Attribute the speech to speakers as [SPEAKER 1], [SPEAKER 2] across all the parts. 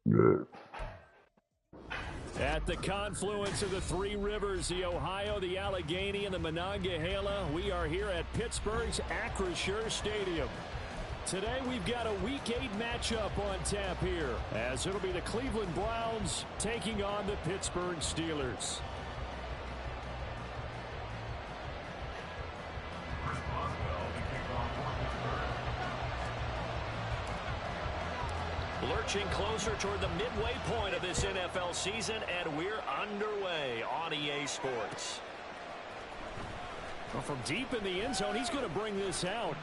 [SPEAKER 1] Good.
[SPEAKER 2] At the confluence of the three rivers, the Ohio, the Allegheny, and the Monongahela, we are here at Pittsburgh's Acrisure Stadium. Today we've got a Week 8 matchup on tap here, as it'll be the Cleveland Browns taking on the Pittsburgh Steelers. Lurching closer toward the midway point of this NFL season, and we're underway on EA Sports. Well, from deep in the end zone, he's going to bring this out.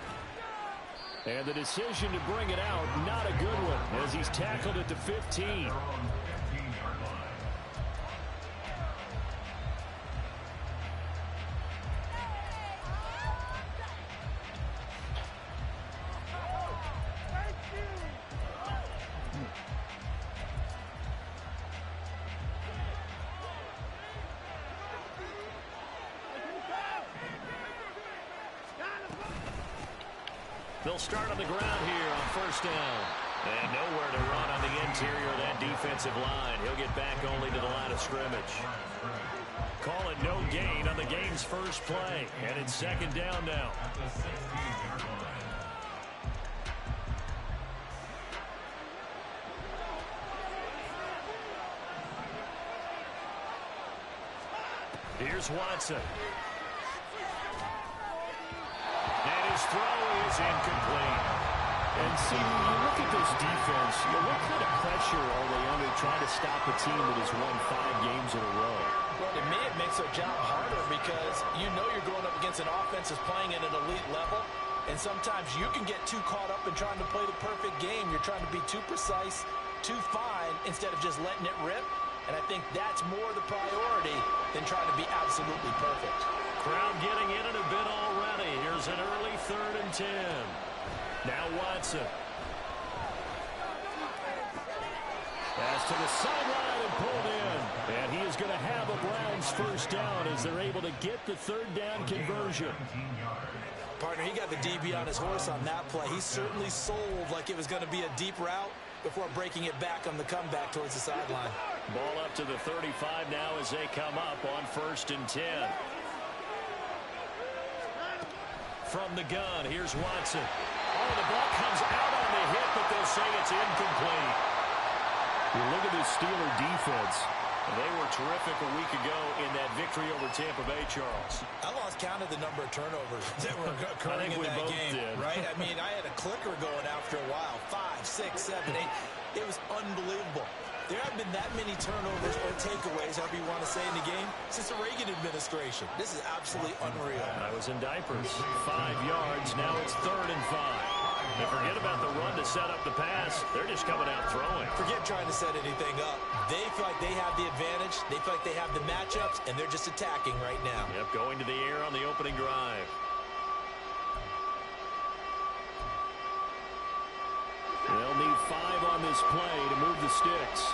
[SPEAKER 2] And the decision to bring it out, not a good one, as he's tackled at the 15. They'll start on the ground here on first down. And nowhere to run on the interior of that defensive line. He'll get back only to the line of scrimmage. Call it no gain on the game's first play. And it's second down now. Here's Watson. And his throw is incomplete. And see, when you look at this defense, what kind of pressure are they under trying to stop a team that has won 5 games in a row?
[SPEAKER 3] Well, to me, it makes their job harder because you know you're going up against an offense that's playing at an elite level. And sometimes you can get too caught up in trying to play the perfect game. You're trying to be too precise, too fine, instead of just letting it rip. And I think that's more the priority than trying to be absolutely perfect.
[SPEAKER 2] Crowd getting in it a bit already. Here's an early 3rd and 10. Now Watson. Pass to the sideline and pulled in. And he is going to have a Browns first down as they're able to get the 3rd down conversion.
[SPEAKER 3] Partner, he got the DB on his horse on that play. He certainly sold like it was going to be a deep route before breaking it back on the comeback towards the sideline.
[SPEAKER 2] Ball up to the 35 now as they come up on 1st and 10. From the gun, here's Watson. Oh, the ball comes out on the hit, but they'll say it's incomplete. You look at this Steeler defense. They were terrific a week ago in that victory over Tampa Bay, Charles.
[SPEAKER 3] I lost count of the number of turnovers that were occurring in that game, right? I mean, I had a clicker going after a while. 5, 6, 7, 8. It was unbelievable. There haven't been that many turnovers or takeaways, however you want to say, in the game since the Reagan administration. This is absolutely unreal.
[SPEAKER 2] I was in diapers. 5 yards. Now it's 3rd and 5. And forget about the run to set up the pass. They're just coming out throwing.
[SPEAKER 3] Forget trying to set anything up. They feel like they have the advantage. They feel like they have the matchups, and they're just attacking right now.
[SPEAKER 2] Yep, going to the air on the opening drive. They'll need 5 on this play to move the sticks.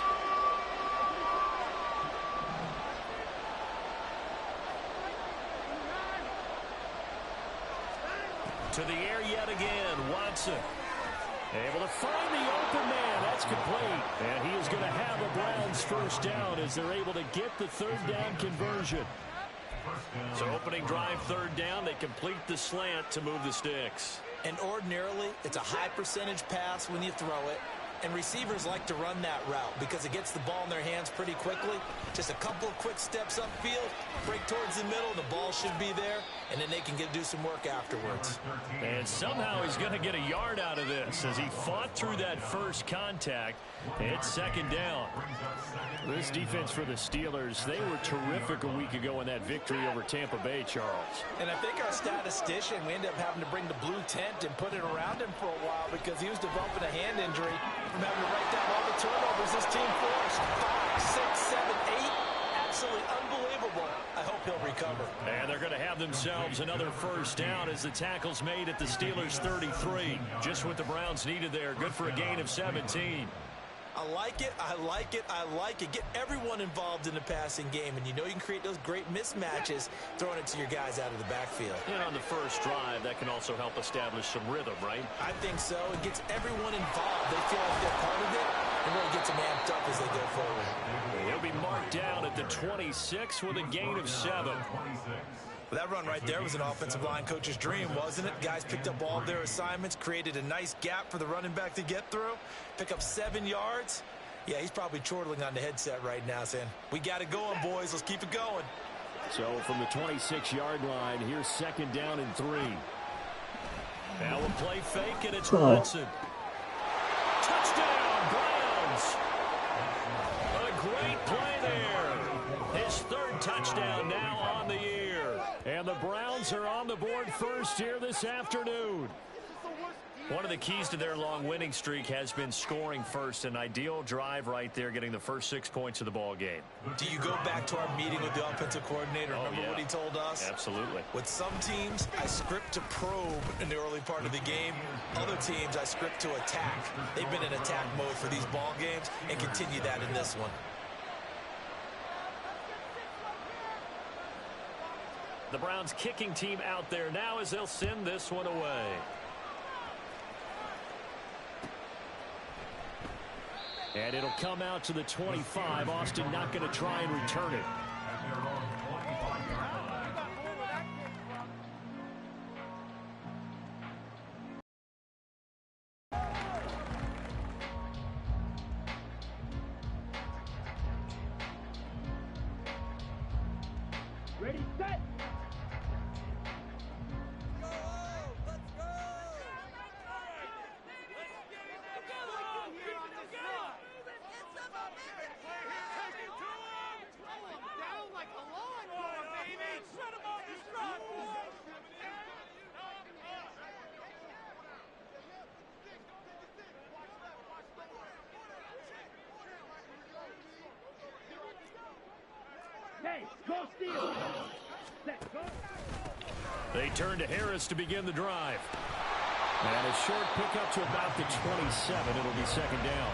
[SPEAKER 2] To the air yet again, Watson. Able to find the open man. That's complete. And he is going to have a Browns first down as they're able to get the 3rd down conversion. So opening drive 3rd down, they complete the slant to move the sticks.
[SPEAKER 3] And ordinarily, it's a high percentage pass when you throw it. And receivers like to run that route because it gets the ball in their hands pretty quickly. Just a couple of quick steps upfield, break towards the middle, the ball should be there, and then they can do some work afterwards.
[SPEAKER 2] And somehow he's going to get a yard out of this as he fought through that first contact. It's 2nd down. This defense for the Steelers, they were terrific a week ago in that victory over Tampa Bay, Charles.
[SPEAKER 3] And I think our statistician, we ended up having to bring the blue tent and put it around him for a while because he was developing a hand injury from having to write down all the turnovers this team forced. 5, 6, 7, 8. Absolutely unbelievable. I hope he'll recover.
[SPEAKER 2] And they're going to have themselves another first down as the tackle's made at the Steelers' 33. Just what the Browns needed there. Good for a gain of 17.
[SPEAKER 3] I like it, I like it, I like it. Get everyone involved in the passing game, and you know you can create those great mismatches throwing it to your guys out of the backfield.
[SPEAKER 2] And on the first drive, that can also help establish some rhythm, right?
[SPEAKER 3] I think so. It gets everyone involved. They feel like they're part of it, and really gets them amped up as they go forward.
[SPEAKER 2] He'll be marked down at the 26 with a gain of 7.
[SPEAKER 3] Well, that run right there was an offensive line coach's dream, wasn't it? Guys picked up all of their assignments, created a nice gap for the running back to get through, pick up 7 yards. Yeah, he's probably chortling on the headset right now saying, we got it going, boys. Let's keep it going.
[SPEAKER 2] So from the 26-yard line, here's 2nd down and 3. Now a play fake, and it's Watson. Touchdown, Browns. A great play there. His 3rd touchdown now on the year. And the Browns are on the board first here this afternoon. One of the keys to their long winning streak has been scoring first. An ideal drive right there, getting the first 6 points of the ball game.
[SPEAKER 3] Do you go back to our meeting with the offensive coordinator? Remember what he told us?
[SPEAKER 2] Absolutely.
[SPEAKER 3] With some teams, I script to probe in the early part of the game. Other teams, I script to attack. They've been in attack mode for these ball games and continue that in this one.
[SPEAKER 2] The Browns kicking team out there now as they'll send this one away. And it'll come out to the 25. Austin not going to try and return it.
[SPEAKER 1] Ready, set. Hey, go steal.
[SPEAKER 2] They turn to Harris to begin the drive. And a short pickup to about the 27. It'll be 2nd down.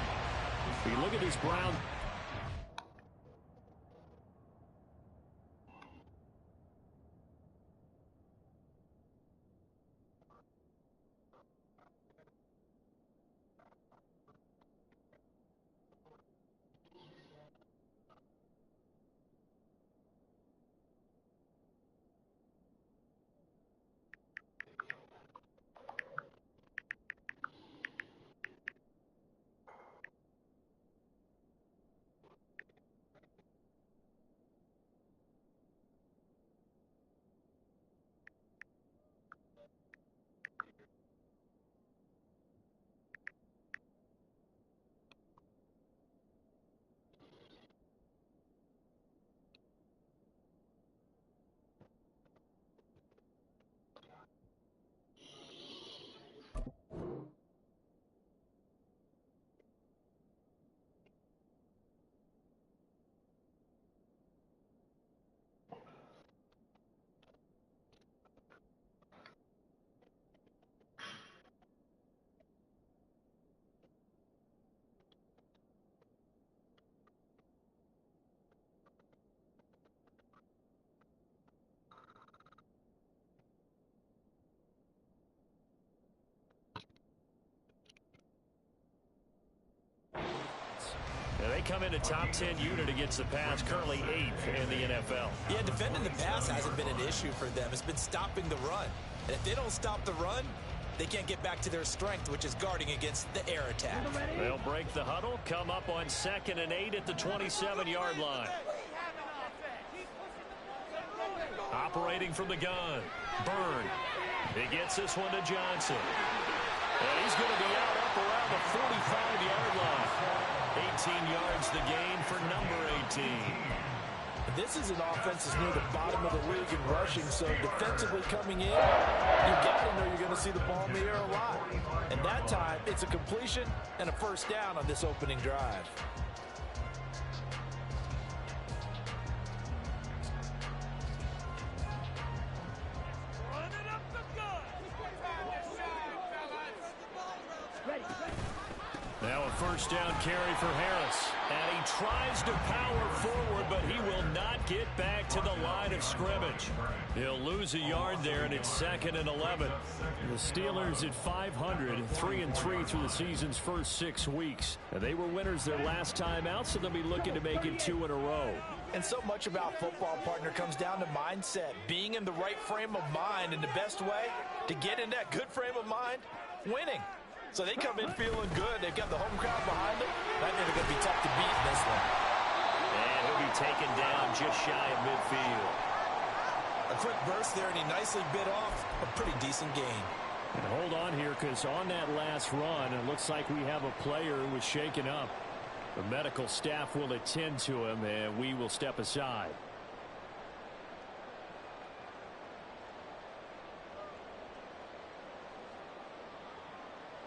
[SPEAKER 2] If you look at this Brown. They come into top 10 unit against the pass, currently 8th in the NFL.
[SPEAKER 3] Yeah, defending the pass hasn't been an issue for them. It's been stopping the run. And if they don't stop the run, they can't get back to their strength, which is guarding against the air attack.
[SPEAKER 2] They'll break the huddle, come up on 2nd and 8 at the 27-yard line. Operating from the gun, Byrne. He gets this one to Johnson. And he's going to be out up around the 45-yard line. 18 yards the gain for number 18.
[SPEAKER 3] This is an offense that's near the bottom of the league in rushing, so defensively coming in, you got to know you're going to see the ball in the air a lot. And that time, it's a completion and a 1st down on this opening drive.
[SPEAKER 2] Now a first down carry for Harris. And he tries to power forward, but he will not get back to the line of scrimmage. He'll lose a yard there, and it's 2nd and 11. The Steelers at 500, 3-3 through the season's first 6 weeks. And they were winners their last time out, so they'll be looking to make it 2 in a row.
[SPEAKER 3] And so much about football, partner, comes down to mindset. Being in the right frame of mind, and the best way to get in that good frame of mind, winning. So they come in feeling good. They've got the home crowd behind them. I think they're going to be tough to beat in this one.
[SPEAKER 2] And he'll be taken down just shy of midfield.
[SPEAKER 3] A quick burst there, and he nicely bit off a pretty decent gain.
[SPEAKER 2] And hold on here, because on that last run, it looks like we have a player who was shaken up. The medical staff will attend to him, and we will step aside.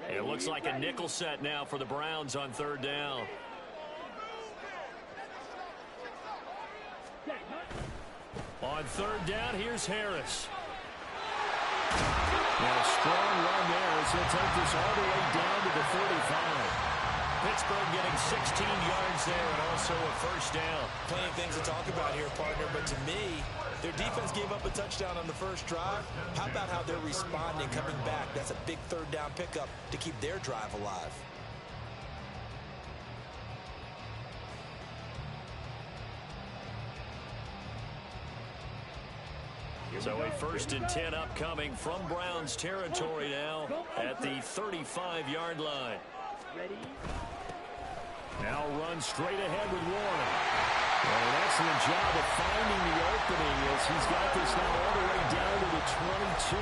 [SPEAKER 2] It looks like a nickel set now for the Browns on 3rd down. On 3rd down, here's Harris. And a strong run there as he'll take this all the way down to the 35. Pittsburgh getting 16 yards there and also a first down.
[SPEAKER 3] Plenty of things to talk about here, partner, but to me, their defense gave up a touchdown on the first drive. How about how they're responding, coming back? That's a big 3rd down pickup to keep their drive alive.
[SPEAKER 2] So a 1st and 10 upcoming from Browns territory now at the 35-yard line. Now run straight ahead with Warren. And an excellent job of finding the opening as he's got this now all the way down to the 22.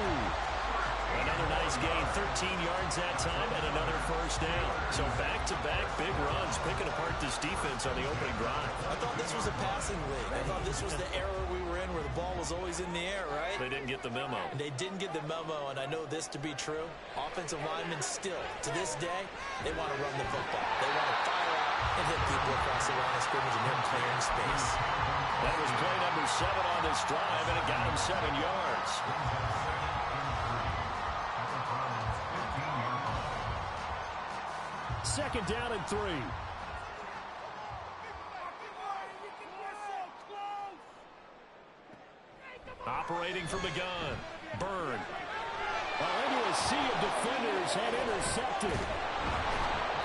[SPEAKER 2] Another nice gain, 13 yards that time, and another first down. So back-to-back big runs, picking apart this defense on the opening drive.
[SPEAKER 3] I thought this was a passing league. I thought this was the era we were in where the ball was always in the air, right?
[SPEAKER 2] They didn't get the memo.
[SPEAKER 3] They didn't get the memo, and I know this to be true. Offensive linemen still, to this day, they want to run the football. They want to fire out and hit people across the line of scrimmage, and they're clearing space.
[SPEAKER 2] That was play number 7 on this drive, and it got him 7 yards. Second down and 3. Operating from the gun. Byrne. Into a sea of defenders had intercepted.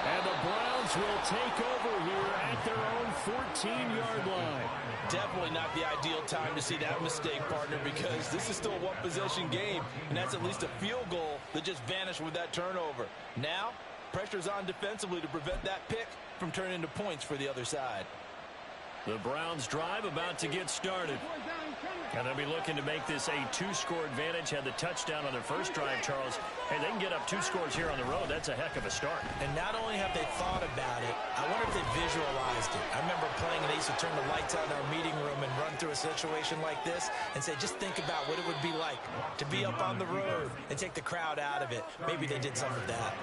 [SPEAKER 2] And the Browns will take over here at their own 14-yard line.
[SPEAKER 3] Definitely not the ideal time to see that mistake, partner, because this is still a one-possession game, and that's at least a field goal that just vanished with that turnover. Now, pressure's on defensively to prevent that pick from turning into points for the other side.
[SPEAKER 2] The Browns drive about to get started. And they'll be looking to make this a 2-score advantage. Had the touchdown on their first drive, Charles. Hey, they can get up 2 scores here on the road. That's a heck of a start.
[SPEAKER 3] And not only have they thought about it, I wonder if they visualized it. I remember playing, and they used to turn the lights out in our meeting room and run through a situation like this and say, just think about what it would be like to be up on the road and take the crowd out of it. Maybe they did some of that.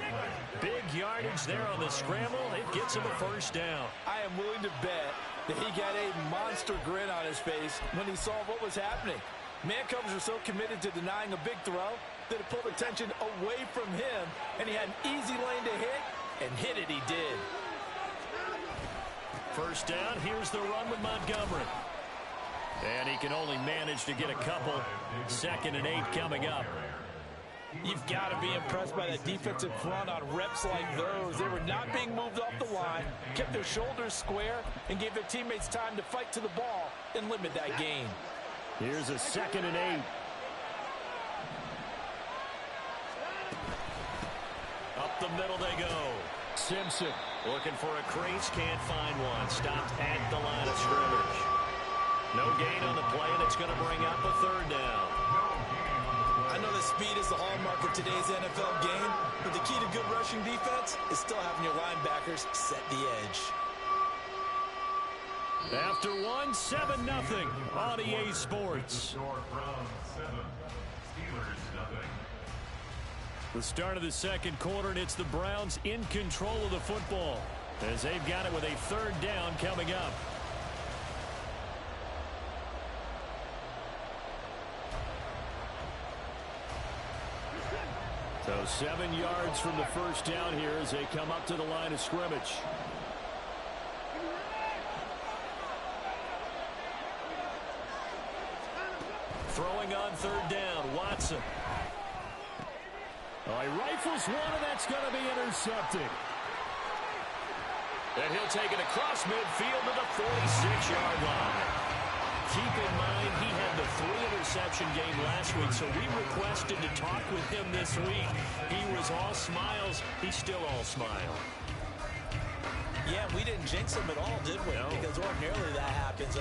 [SPEAKER 2] Big yardage there on the scramble. It gets him a first down.
[SPEAKER 3] I am willing to bet that he got a monster grin on his face when he saw what was happening. Man-covers are so committed to denying a big throw that it pulled attention away from him, and he had an easy lane to hit, and hit it he did.
[SPEAKER 2] First down, here's the run with Montgomery. And he can only manage to get a couple. 2nd and 8 coming up.
[SPEAKER 3] You've got to be impressed by that defensive front on reps like those. They were not being moved off the line, kept their shoulders square, and gave their teammates time to fight to the ball and limit that gain.
[SPEAKER 2] Here's a 2nd and 8. Up the middle they go. Simpson looking for a crease, can't find one. Stopped at the line of scrimmage. No gain on the play, and it's going to bring up a 3rd down.
[SPEAKER 3] I know that speed is the hallmark of today's NFL game, but the key to good rushing defense is still having your linebackers set the edge.
[SPEAKER 2] After 1, 7-0 on EA Sports. The start of the 2nd quarter, and it's the Browns in control of the football as they've got it with a 3rd down coming up. So 7 yards from the first down here as they come up to the line of scrimmage. Throwing on third down, Watson. Oh, he rifles one, and that's going to be intercepted. And he'll take it across midfield to the 46-yard line. Keep in mind, he had the 3-interception game last week, so we requested to talk with him this week. He was all smiles. He's still all smile.
[SPEAKER 3] Yeah, we didn't jinx him at all, did we? No. Because ordinarily that happens.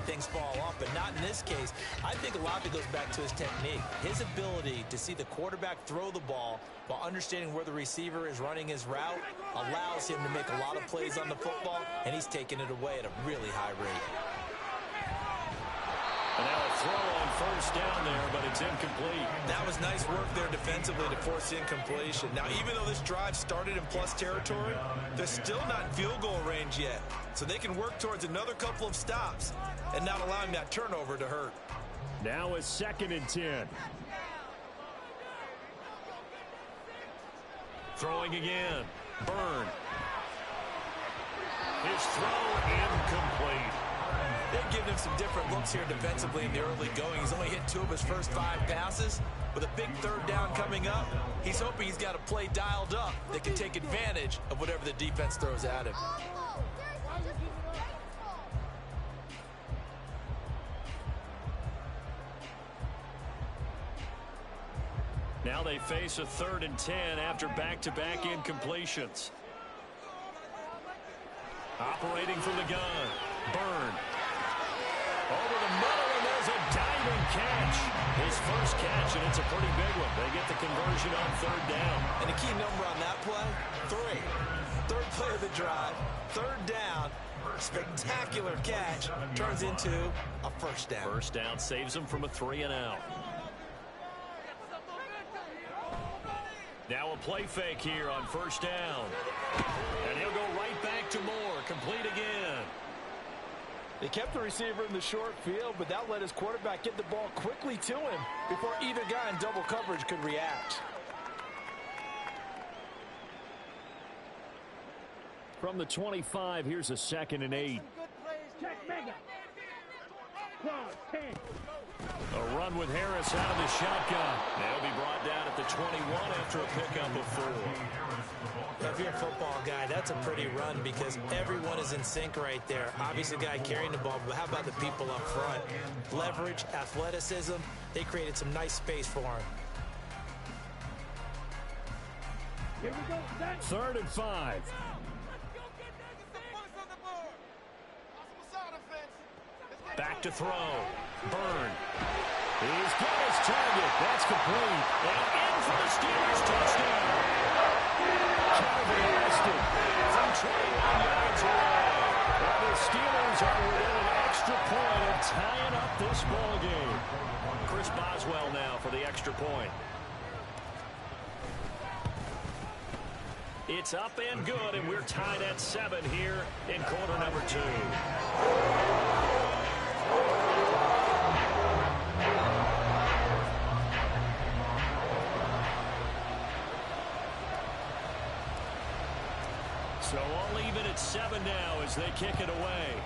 [SPEAKER 3] Things fall off, but not in this case. I think a lot of it goes back to his technique. His ability to see the quarterback throw the ball while understanding where the receiver is running his route allows him to make a lot of plays on the football, and he's taking it away at a really high rate.
[SPEAKER 2] And now a throw on first down there, but it's incomplete.
[SPEAKER 3] That was nice work there defensively to force the incompletion. Now, even though this drive started in plus territory, they're still not in field goal range yet. So they can work towards another couple of stops and not allowing that turnover to hurt.
[SPEAKER 2] Now a 2nd and 10. Throwing again. Byrne. His throw incomplete.
[SPEAKER 3] They've given him some different looks here defensively in the early going. He's only hit 2 of his first 5 passes. With a big third down coming up, he's hoping he's got a play dialed up that can take advantage of whatever the defense throws at him.
[SPEAKER 2] Now they face a 3rd and 10 after back-to-back incompletions. Operating from the gun, Byrne. Over the middle, and there's a diving catch. His first catch, and it's a pretty big one. They get the conversion on 3rd down.
[SPEAKER 3] And the key number on that play, 3. 3rd play of the drive, 3rd down. Spectacular catch turns into a first down.
[SPEAKER 2] First down saves him from a 3-and-out. Now a play fake here on first down. And he'll go right back to Moore. Complete again.
[SPEAKER 3] They kept the receiver in the short field, but that let his quarterback get the ball quickly to him before either guy in double coverage could react.
[SPEAKER 2] From the 25, here's a 2nd and 8.
[SPEAKER 1] Check mega. Close, 10.
[SPEAKER 2] A run with Harris out of the shotgun. They'll be brought down at the 21 after a pickup of 4.
[SPEAKER 3] If you're a football guy, that's a pretty run because everyone is in sync right there. Obviously, the guy carrying the ball, but how about the people up front? Leverage, athleticism, they created some nice space for him.
[SPEAKER 1] Here we go, set.
[SPEAKER 2] 3rd and 5. Back to throw. Byrne. He's got his target. That's complete. And in for the Steelers touchdown. Calvin arrested from 21 yards away. And the Steelers are within an extra point of tying up this ball game. Chris Boswell now for the extra point. It's up and good, and we're tied at 7 here in quarter number 2. So all even at 7 now as they kick it away.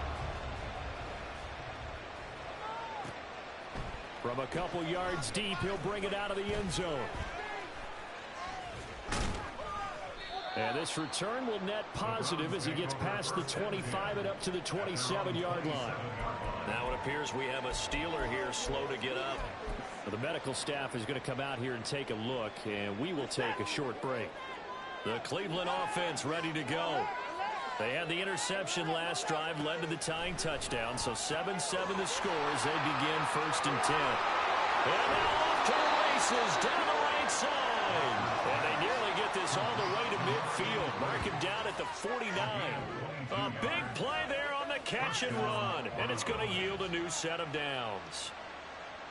[SPEAKER 2] From a couple yards deep, he'll bring it out of the end zone. And this return will net positive as he gets past the 25 and up to the 27-yard line. Now it appears we have a Steeler here slow to get up. Well, the medical staff is going to come out here and take a look, and we will take a short break. The Cleveland offense ready to go. They had the interception last drive, led to the tying touchdown, so 7-7 the score as they begin 1st and 10. And now off to the races down the right side. And they nearly get this all the way to midfield. Mark him down at the 49. A big play there on the catch and run, and it's going to yield a new set of downs.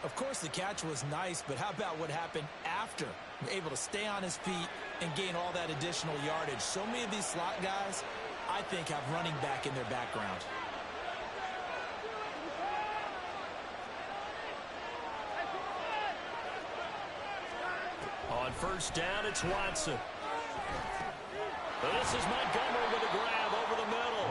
[SPEAKER 3] Of course, the catch was nice, but how about what happened after? Able to stay on his feet and gain all that additional yardage. So many of these slot guys, I think, have running back in their background.
[SPEAKER 2] On first down, it's Watson. This is Montgomery with a grab over the middle.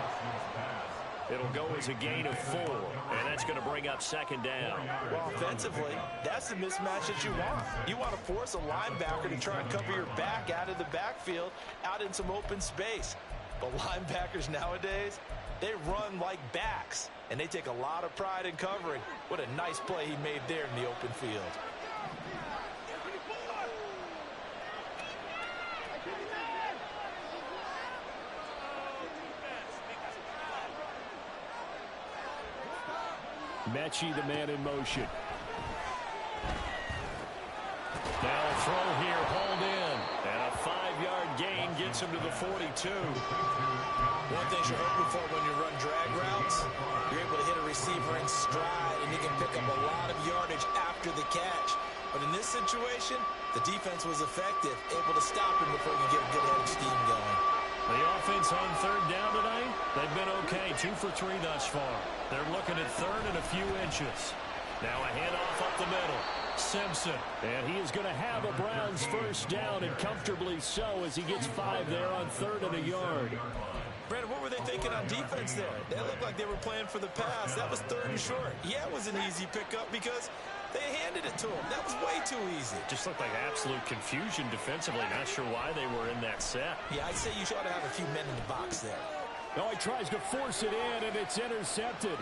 [SPEAKER 2] It'll go as a gain of 4, and that's going to bring up second down.
[SPEAKER 3] Well, offensively, that's the mismatch that you want. You want to force a linebacker to try and cover your back out of the backfield, out in some open space. But linebackers nowadays, they run like backs, and they take a lot of pride in covering. What a nice play he made there in the open field.
[SPEAKER 2] Mechie, the man in motion. Now a throw here, hauled in. And a 5-yard gain gets him to the 42.
[SPEAKER 3] One thing you're hoping for when you run drag routes, you're able to hit a receiver in stride, and you can pick up a lot of yardage after the catch. But in this situation, the defense was effective, able to stop him before he could get a good head of steam going.
[SPEAKER 2] The offense on third down tonight, they've been okay. 2 for 3 thus far. They're looking at third and a few inches. Now a handoff up the middle. Simpson. And he is going to have a Browns first down, and comfortably so, as he gets 5 there on third and a yard.
[SPEAKER 3] Brandon, what were they thinking on defense there? They looked like they were playing for the pass. That was third and short. Yeah, it was an easy pickup because they handed it to him. That was way too easy.
[SPEAKER 2] Just looked like absolute confusion defensively. Not sure why they were in that set.
[SPEAKER 3] Yeah, I'd say you ought to have a few men in the box there.
[SPEAKER 2] Oh, he tries to force it in, and it's intercepted.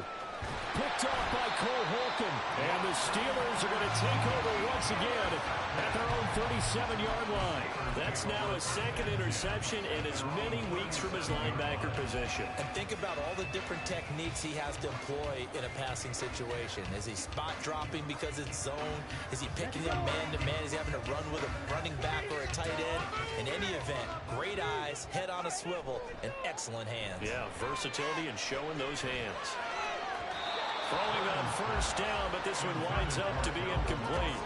[SPEAKER 2] Picked off by Cole Holcomb. And the Steelers are going to take over once again at their own 37-yard line. That's now a second interception in as many weeks from his linebacker position.
[SPEAKER 3] And think about all the different techniques he has to employ in a passing situation. Is he spot dropping because it's zone? Is he picking up man-to-man? Is he having to run with a running back or a tight end? In any event, great eyes, head on a swivel, and excellent hands.
[SPEAKER 2] Yeah, versatility and showing those hands. Throwing on first down, but this one winds up to be incomplete.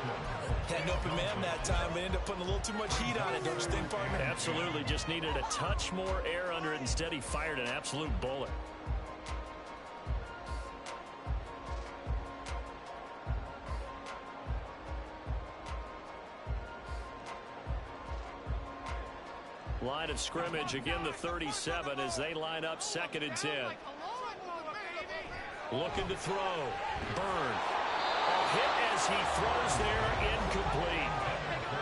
[SPEAKER 3] Had an open man that time, but ended up putting a little too much heat on it, don't you think, partner?
[SPEAKER 2] Absolutely, just needed a touch more air under it. Instead, he fired an absolute bullet. Line of scrimmage, again the 37 as they line up second and 10. Looking to throw. Byrne. A hit as he throws there, incomplete.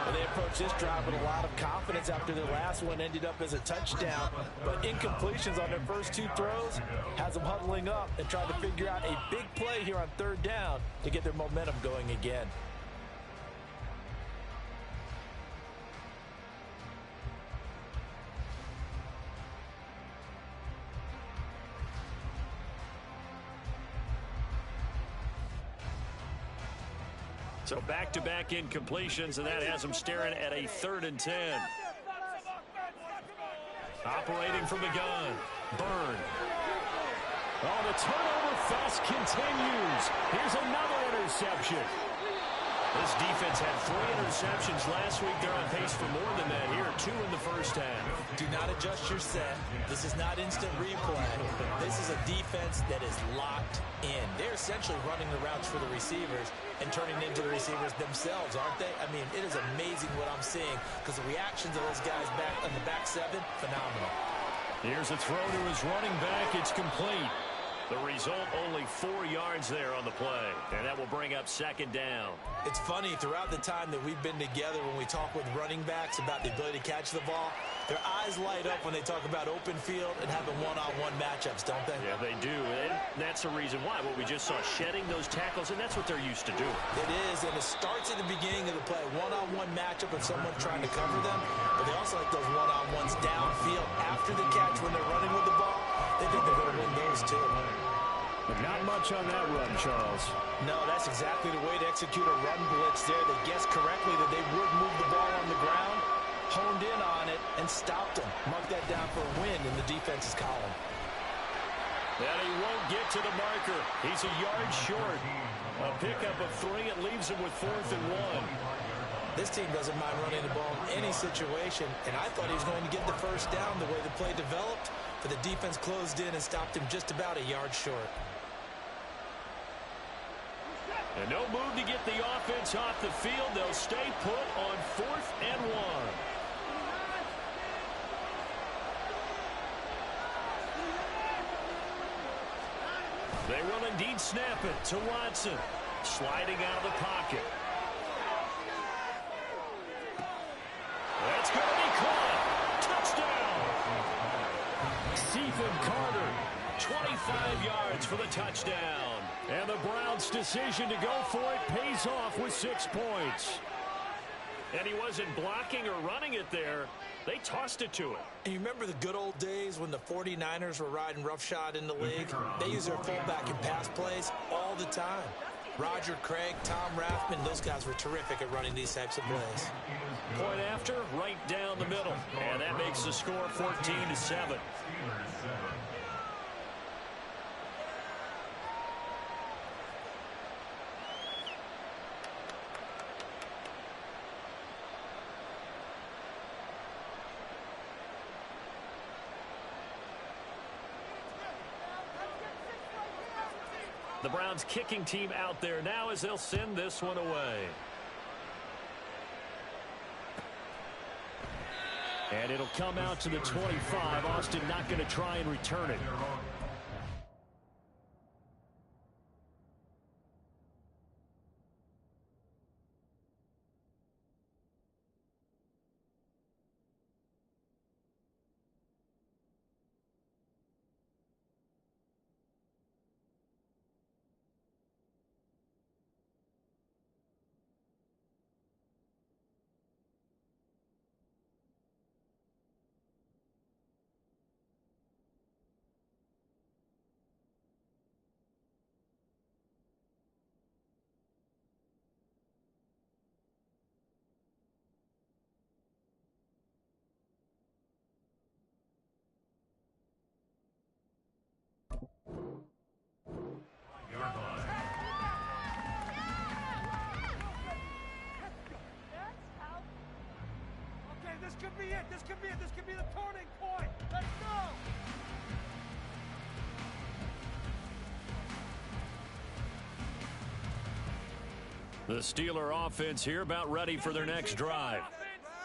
[SPEAKER 3] And they approach this drive with a lot of confidence after their last one ended up as a touchdown. But incompletions on their first 2 throws has them huddling up and trying to figure out a big play here on third down to get their momentum going again.
[SPEAKER 2] So back-to-back incompletions, and that has them staring at a 3rd and 10. Operating from the gun. Byrne. Oh, the turnover fest continues. Here's another interception. This defense had 3 interceptions last week. They're on pace for more than that here. 2 in the first half.
[SPEAKER 3] Do not adjust your set. This is not instant replay. This is a defense that is locked in. They're essentially running the routes for the receivers and turning into the receivers themselves, aren't they? I mean, it is amazing what I'm seeing because the reactions of those guys back on the back 7, phenomenal.
[SPEAKER 2] Here's a throw to his running back. It's complete. The result, only 4 yards there on the play, and that will bring up second down.
[SPEAKER 3] It's funny, throughout the time that we've been together when we talk with running backs about the ability to catch the ball, their eyes light up when they talk about open field and having one-on-one matchups, don't they?
[SPEAKER 2] Yeah, they do, and that's the reason why. What we just saw, shedding those tackles, and that's what they're used to doing.
[SPEAKER 3] It is, and it starts at the beginning of the play, one-on-one matchup if someone's trying to cover them, but they also like those one-on-ones downfield after the catch when they're running with the ball. They think they're going to win those, too.
[SPEAKER 2] But not much on that run, Charles.
[SPEAKER 3] No, that's exactly the way to execute a run blitz there. They guessed correctly that they would move the ball on the ground, honed in on it, and stopped them. Mark that down for a win in the defense's column.
[SPEAKER 2] And he won't get to the marker. He's a yard short. A pickup of 3. It leaves him with 4th and 1.
[SPEAKER 3] This team doesn't mind running the ball in any situation, and I thought he was going to get the first down the way the play developed, but the defense closed in and stopped him just about a yard short.
[SPEAKER 2] And no move to get the offense off the field. They'll stay put on 4th and 1. They will indeed snap it to Watson. Sliding out of the pocket. That's going to be caught. Touchdown. Stephen Carter, 25 yards for the touchdown. And the Browns' decision to go for it pays off with 6 points. And he wasn't blocking or running it there. They tossed it to him.
[SPEAKER 3] And you remember the good old days when the 49ers were riding roughshod in the league? They used their fullback in pass plays all the time. Roger Craig, Tom Rathman, those guys were terrific at running these types of plays.
[SPEAKER 2] Point after, right down the middle. And that makes the score 14-7. The Browns kicking team out there now as they'll send this one away. And it'll come out to the 25. Austin not going to try and return it.
[SPEAKER 1] This could be it. This could be it. This could be the turning point. Let's go.
[SPEAKER 2] The Steeler offense here about ready for their next drive.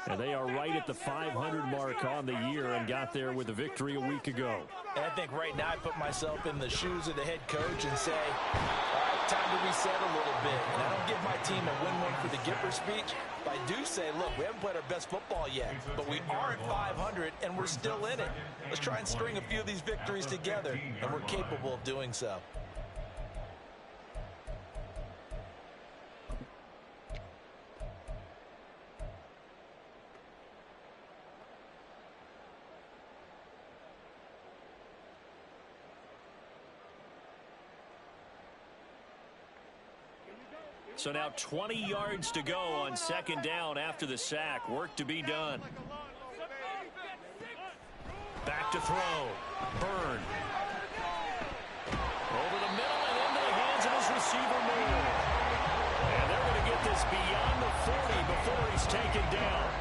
[SPEAKER 2] And they are right at the 500 mark on the year and got there with a victory a week ago.
[SPEAKER 3] And I think right now I put myself in the shoes of the head coach and say, all right, time to reset a little bit. And I don't give my team a win one for the Gipper speech, but I do say, look, we haven't played our best football yet, but we are at 500 and we're still in it. Let's try and string a few of these victories together, and we're capable of doing so.
[SPEAKER 2] So now 20 yards to go on 2nd down after the sack. Work to be done. Back to throw. Byrne. Over the middle and into the hands of his receiver, Moore. And they're going to get this beyond the 40 before he's taken down.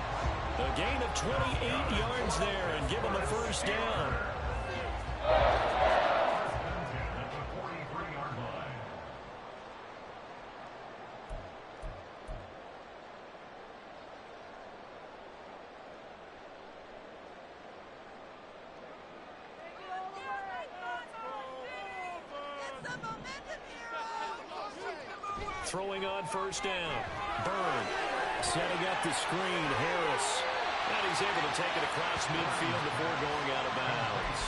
[SPEAKER 2] A gain of 28 yards there and give him the first down. Throwing on 1st down. Byrne setting up the screen. Harris. And he's able to take it across midfield before going out of bounds.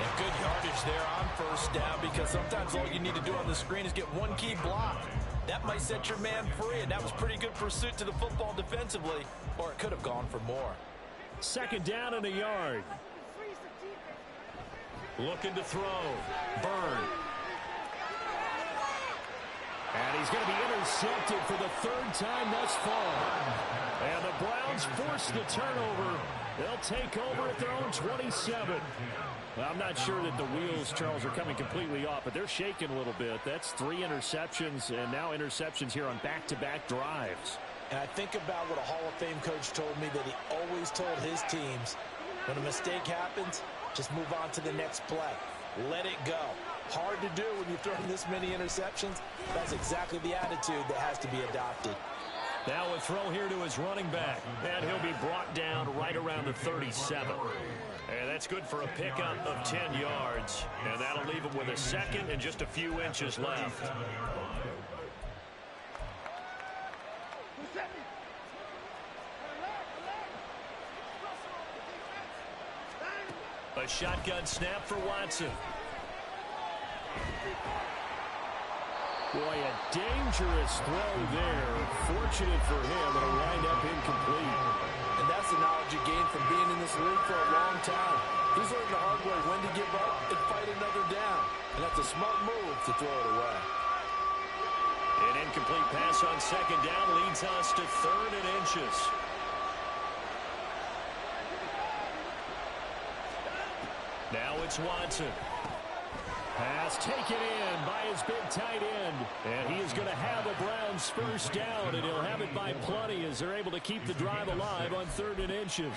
[SPEAKER 3] And good yardage there on 1st down, because sometimes all you need to do on the screen is get one key block. That might set your man free, and that was pretty good pursuit to the football defensively, or it could have gone for more.
[SPEAKER 2] 2nd down and a yard. Looking to throw. Byrne. And he's going to be intercepted for the 3rd time thus far. And the Browns force the turnover. They'll take over at their own 27. Well, I'm not sure that the wheels, Charles, are coming completely off, but they're shaking a little bit. That's 3 interceptions, and now interceptions here on back-to-back drives.
[SPEAKER 3] And I think about what a Hall of Fame coach told me, that he always told his teams, when a mistake happens, just move on to the next play. Let it go. Hard to do when you're throwing this many interceptions. That's exactly the attitude that has to be adopted.
[SPEAKER 2] Now a throw here to his running back. And he'll be brought down right around the 37. And that's good for a pickup of 10 yards. And that'll leave him with a second and just a few inches left. A shotgun snap for Watson.
[SPEAKER 4] Boy, a dangerous throw there. Fortunate for him, it'll wind up incomplete.
[SPEAKER 3] And that's the knowledge you gain from being in this league for a long time. He's learned the hard way when to give up and fight another down. And that's a smart move to throw it away.
[SPEAKER 2] An incomplete pass on second down leads us to 3rd and inches. Now it's Watson.
[SPEAKER 4] Pass taken in by his big tight end. And he is going to have a Browns first down, and he'll have it by plenty as they're able to keep the drive alive on 3rd and inches.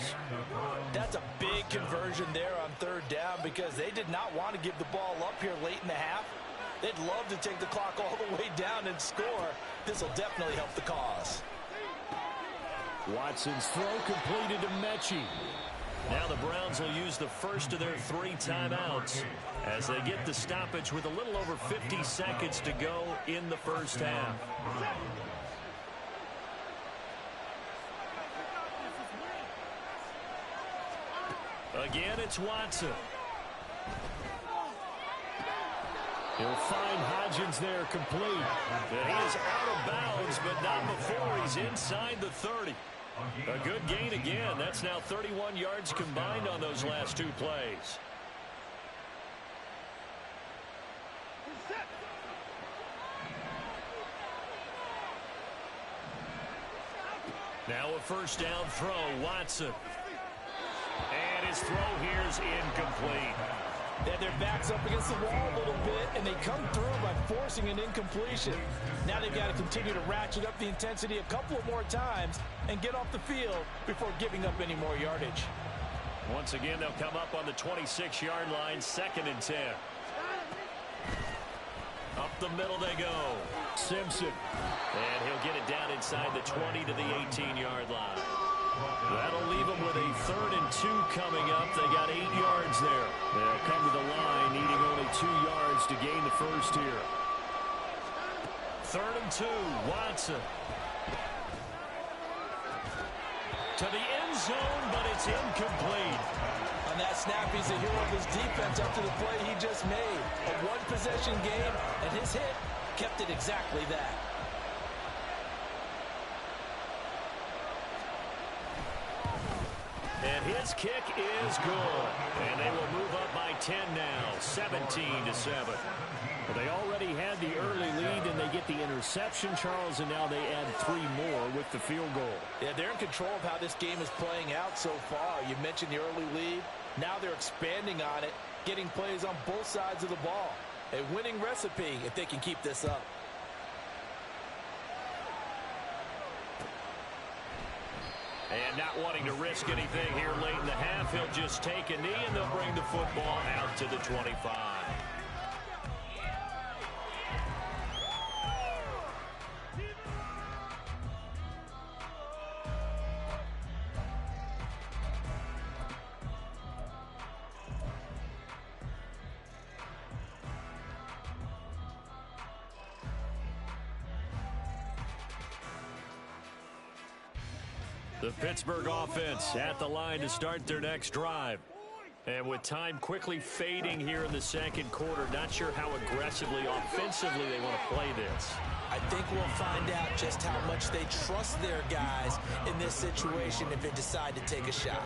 [SPEAKER 3] That's a big conversion there on 3rd down because they did not want to give the ball up here late in the half. They'd love to take the clock all the way down and score. This will definitely help the cause.
[SPEAKER 4] Watson's throw completed to Mechie.
[SPEAKER 2] Now the Browns will use the first of their 3 timeouts as they get the stoppage with a little over 50 seconds to go in the first half. Again, it's Watson.
[SPEAKER 4] He'll find Hodgins there complete.
[SPEAKER 2] And he is out of bounds, but not before he's inside the 30. A good gain again. That's now 31 yards combined on those last 2 plays. Now a first down throw, Watson. And his throw here is incomplete.
[SPEAKER 3] They have their backs up against the wall a little bit, and they come through by forcing an incompletion. Now they've got to continue to ratchet up the intensity a couple of more times and get off the field before giving up any more yardage.
[SPEAKER 2] Once again, they'll come up on the 26-yard line, 2nd and 10. Up the middle they go.
[SPEAKER 4] Simpson.
[SPEAKER 2] And he'll get it down inside the 20 to the 18-yard line. That'll leave them with a 3rd and 2 coming up. They got 8 yards there.
[SPEAKER 4] They'll come to the line, needing only 2 yards to gain the first here.
[SPEAKER 2] 3rd and 2, Watson. To the end zone, but it's incomplete.
[SPEAKER 3] On that snap, he's a hero of his defense after the play he just made. A one-possession game, and his hit kept it exactly that.
[SPEAKER 2] And his kick is good. And they will move up by 10 now, 17-7.
[SPEAKER 4] Well, they already had the early lead, and they get the interception, Charles, and now they add 3 more with the field goal.
[SPEAKER 3] Yeah, they're in control of how this game is playing out so far. You mentioned the early lead. Now they're expanding on it, getting plays on both sides of the ball. A winning recipe if they can keep this up.
[SPEAKER 2] And not wanting to risk anything here late in the half, he'll just take a knee, and they'll bring the football out to the 25. The Pittsburgh offense at the line to start their next drive. And with time quickly fading here in the second quarter, not sure how aggressively, offensively they want to play this.
[SPEAKER 3] I think we'll find out just how much they trust their guys in this situation if they decide to take a shot.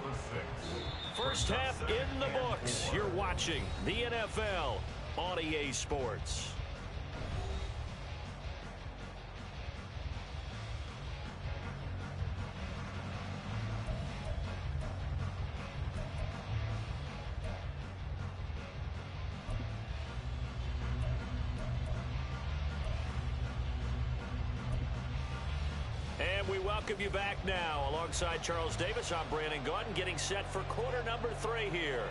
[SPEAKER 2] First half in the books. You're watching the NFL on EA Sports. We welcome you back now. Alongside Charles Davis, I'm Brandon Gaudin, getting set for quarter number 3 here.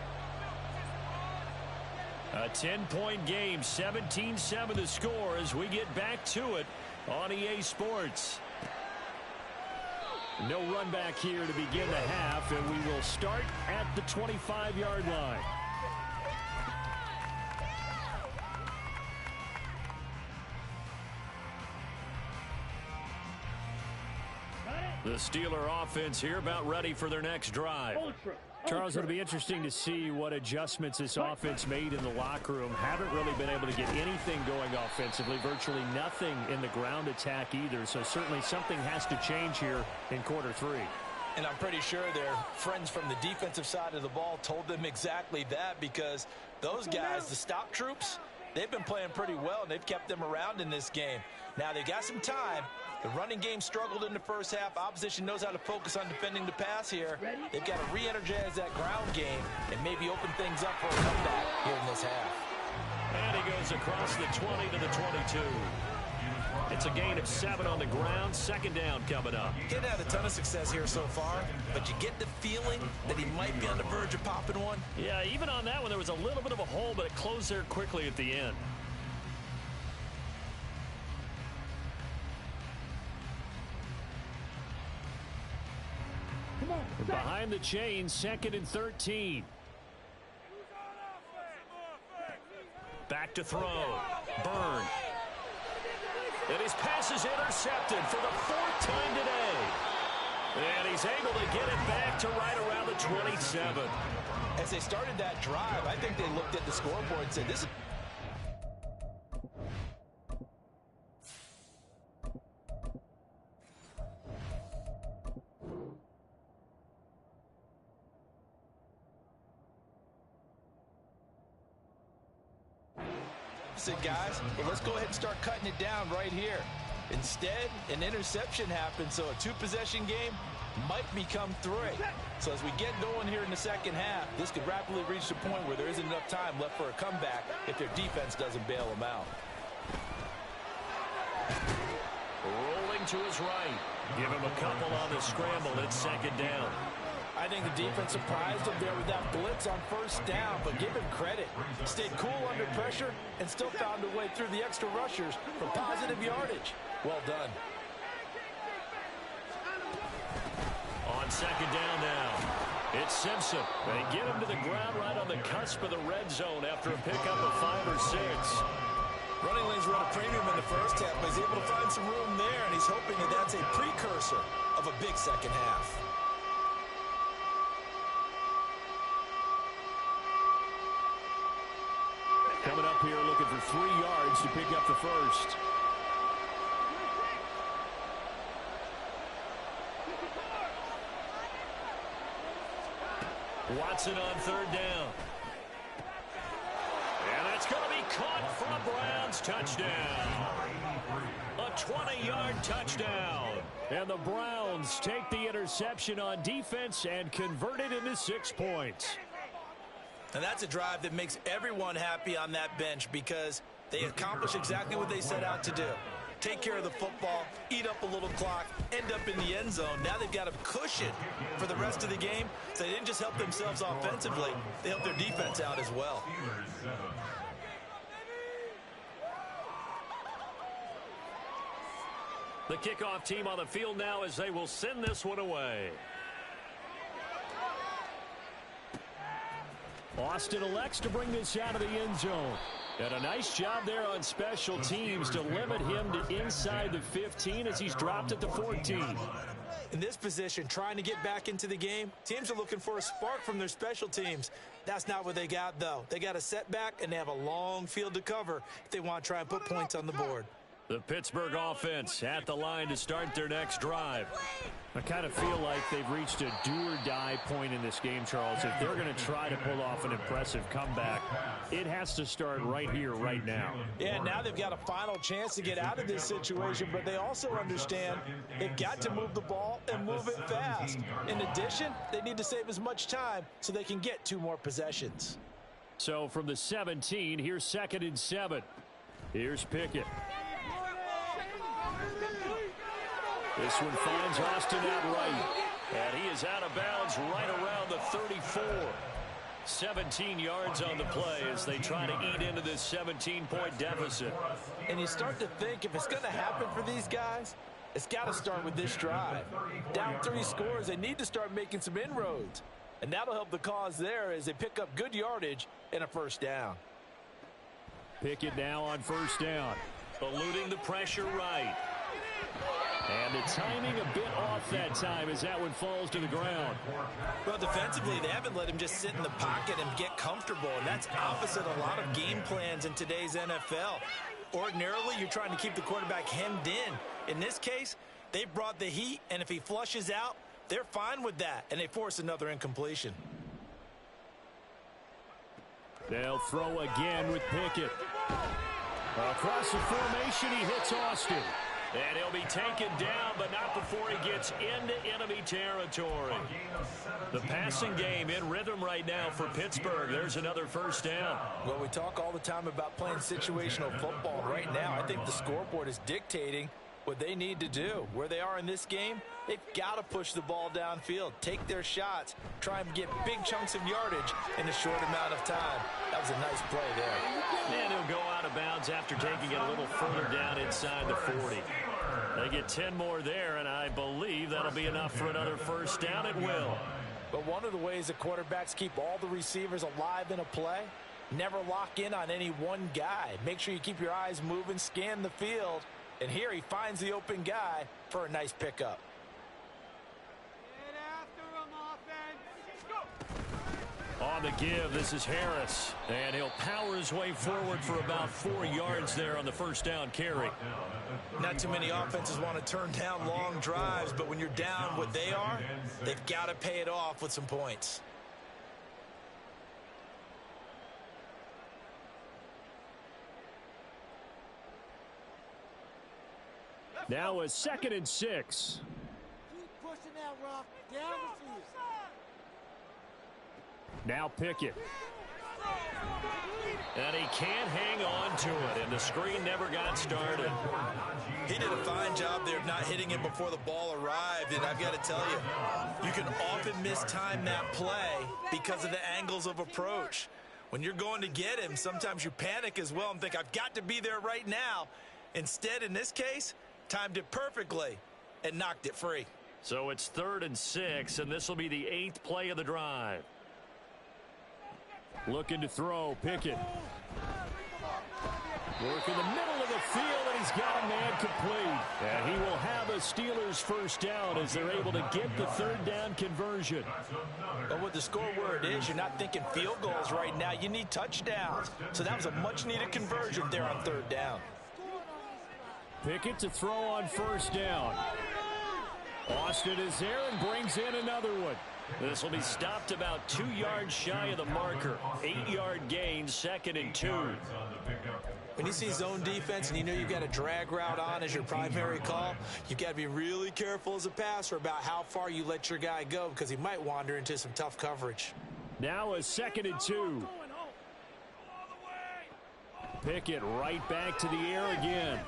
[SPEAKER 2] A 10-point game, 17-7 the score as we get back to it on EA Sports. No run back here to begin the half, and we will start at the 25-yard line. The Steeler offense here about ready for their next drive. Charles, it'll be interesting to see what adjustments this offense made in the locker room. Haven't really been able to get anything going offensively, virtually nothing in the ground attack either. So certainly something has to change here in quarter three.
[SPEAKER 3] And I'm pretty sure their friends from the defensive side of the ball told them exactly that, because those guys, the stop troops, they've been playing pretty well, and they've kept them around in this game. Now, they got some time. The running game struggled in the first half. Opposition knows how to focus on defending the pass here. They've got to re-energize that ground game and maybe open things up for a comeback here in this half.
[SPEAKER 2] And he goes across the 20 to the 22. It's a gain of 7 on the ground. Second down coming up.
[SPEAKER 3] He hadn't had a ton of success here so far, but you get the feeling that he might be on the verge of popping one.
[SPEAKER 2] Yeah, even on that one, there was a little bit of a hole, but it closed there quickly at the end. Behind the chain, 2nd and 13. Back to throw. Byrne. And his pass is intercepted for the 4th time today. And he's able to get it back to right around the 27.
[SPEAKER 3] As they started that drive, I think they looked at the scoreboard and said, this is... guys, but let's go ahead and start cutting it down right here. Instead, an interception happened, so a 2-possession game might become 3. So as we get going here in the second half, this could rapidly reach the point where there isn't enough time left for a comeback if their defense doesn't bail them out.
[SPEAKER 2] Rolling to his right. Give him a couple on the scramble. It's 2nd down.
[SPEAKER 3] I think the defense surprised him there with that blitz on 1st down, but give him credit. Stayed cool under pressure and still found a way through the extra rushers for positive yardage. Well done.
[SPEAKER 2] On 2nd down now, it's Simpson. They get him to the ground right on the cusp of the red zone after a pickup of 5 or 6.
[SPEAKER 3] Running lanes run a premium in the first half, but he's able to find some room there, and he's hoping that that's a precursor of a big second half.
[SPEAKER 2] Coming up here looking for 3 yards to pick up the 1st. Watson on 3rd down. And that's going to be caught for a Browns touchdown. A 20-yard touchdown. And the Browns take the interception on defense and convert it into 6 points.
[SPEAKER 3] And that's a drive that makes everyone happy on that bench, because they accomplish exactly what they set out to do. Take care of the football, eat up a little clock, end up in the end zone. Now they've got a cushion for the rest of the game. So they didn't just help themselves offensively, they helped their defense out as well.
[SPEAKER 2] The kickoff team on the field now as they will send this one away. Austin elects to bring this out of the end zone. And a nice job there on special teams to limit him to inside the 15 as he's dropped at the 14.
[SPEAKER 3] In this position, trying to get back into the game, teams are looking for a spark from their special teams. That's not what they got, though. They got a setback, and they have a long field to cover if they want to try and put points on the board.
[SPEAKER 2] The Pittsburgh offense at the line to start their next drive. I kind of feel like they've reached a do-or-die point in this game, Charles. If they're going to try to pull off an impressive comeback, it has to start right here, right now.
[SPEAKER 3] Yeah, now they've got a final chance to get out of this situation, but they also understand they've got to move the ball and move it fast. In addition, they need to save as much time so they can get 2 more possessions.
[SPEAKER 2] So from the 17, here's 2nd and 7. Here's Pickett. This one finds Austin out right. And he is out of bounds right around the 34. 17 yards on the play as they try to eat into this 17-point deficit.
[SPEAKER 3] And you start to think if it's going to happen for these guys, it's got to start with this drive. Down 3 scores, they need to start making some inroads. And that'll help the cause there as they pick up good yardage and a first down.
[SPEAKER 4] Pickett now on first down.
[SPEAKER 2] Eluding the pressure right.
[SPEAKER 4] And the timing a bit off that time as that one falls to the ground.
[SPEAKER 3] Well, defensively, they haven't let him just sit in the pocket and get comfortable, and that's opposite a lot of game plans in today's NFL. Ordinarily, you're trying to keep the quarterback hemmed in. In this case, they brought the heat, and if he flushes out, they're fine with that, and they force another incompletion.
[SPEAKER 4] They'll throw again with Pickett. Across the formation, he hits Austin.
[SPEAKER 2] And he'll be taken down, but not before he gets into enemy territory. The passing game in rhythm right now for Pittsburgh. There's another first down.
[SPEAKER 3] Well, we talk all the time about playing situational football. Right now, I think the scoreboard is dictating what they need to do. Where they are in this game, they've got to push the ball downfield, take their shots, try and get big chunks of yardage in a short amount of time. That was a nice play there.
[SPEAKER 2] And he'll go out of bounds after taking it a little further down inside the 40. They get 10 more there, and I believe that'll be enough for another first down. It will.
[SPEAKER 3] But one of the ways the quarterbacks keep all the receivers alive in a play, never lock in on any one guy. Make sure you keep your eyes moving, scan the field. And here he finds the open guy for a nice pickup.
[SPEAKER 1] Get after him, offense. Go.
[SPEAKER 2] On the give, this is Harris. And he'll power his way forward for about 4 yards there on the first down carry.
[SPEAKER 3] Not too many offenses want to turn down long drives, but when you're down what they are, they've got to pay it off with some points.
[SPEAKER 4] Now a 2nd and 6.
[SPEAKER 1] Keep pushing that rock down the field.
[SPEAKER 4] Now Pickett.
[SPEAKER 2] And he can't hang on to it, and the screen never got started.
[SPEAKER 3] He did a fine job there of not hitting him before the ball arrived, and I've got to tell you, you can often mistime that play because of the angles of approach. When you're going to get him, sometimes you panic as well and think, I've got to be there right now. Instead, in this case, timed it perfectly and knocked it free.
[SPEAKER 2] So it's 3rd and 6, and this will be the 8th play of the drive.
[SPEAKER 4] Looking to throw, Pickett. Work in the middle of the field, and he's got a man complete. And he will have a Steelers first down as they're able to get the 3rd down conversion.
[SPEAKER 3] But with the score where it is, you're not thinking field goals right now. You need touchdowns. So that was a much-needed conversion there on 3rd down.
[SPEAKER 4] Pickett to throw on first down. Austin is there and brings in another one.
[SPEAKER 2] This will be stopped about 2 yards shy of the marker. 8-yard gain, 2nd and 2.
[SPEAKER 3] When you see zone defense and you know you've got a drag route on as your primary call, you've got to be really careful as a passer about how far you let your guy go because he might wander into some tough coverage.
[SPEAKER 4] Now a 2nd and 2. Pickett right back to the air again.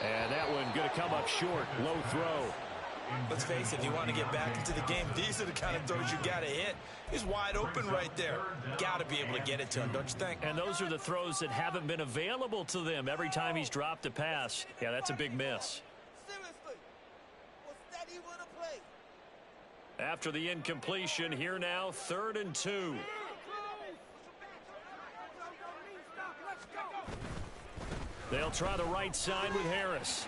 [SPEAKER 4] And that one going to come up short. Low throw.
[SPEAKER 3] Let's face it, if you want to get back into the game, these are the kind of throws you got to hit. He's wide open right there. Got to be able to get it to him, don't you think?
[SPEAKER 2] And those are the throws that haven't been available to them every time he's dropped a pass. Yeah, that's a big miss.
[SPEAKER 1] Seriously, what's that he want to play?
[SPEAKER 2] After the incompletion, here now, 3rd and 2. They'll try the right side with Harris.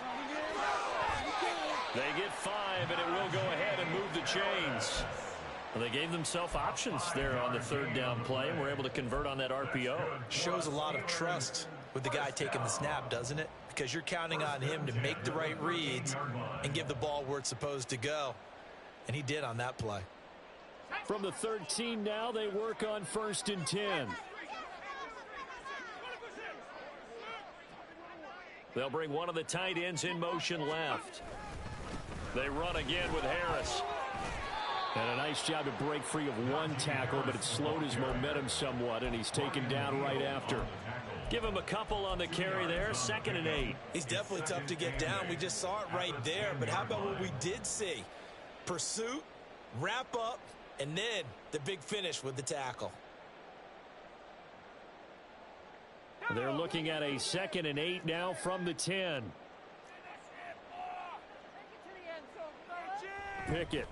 [SPEAKER 2] They get 5, and it will go ahead and move the chains. Well, they gave themselves options there on the 3rd down play, and were able to convert on that RPO.
[SPEAKER 3] Shows a lot of trust with the guy taking the snap, doesn't it? Because you're counting on him to make the right reads and give the ball where it's supposed to go. And he did on that play.
[SPEAKER 4] From the 13 now, they work on 1st and 10.
[SPEAKER 2] They'll bring one of the tight ends in motion left. They run again with Harris.
[SPEAKER 4] And a nice job to break free of one tackle, but it slowed his momentum somewhat, and he's taken down right after.
[SPEAKER 2] Give him a couple on the carry there, 2nd and 8.
[SPEAKER 3] He's definitely tough to get down. We just saw it right there. But how about what we did see? Pursuit, wrap up, And then the big finish with the tackle.
[SPEAKER 4] They're looking at a 2nd and 8 now from the 10. Pickett.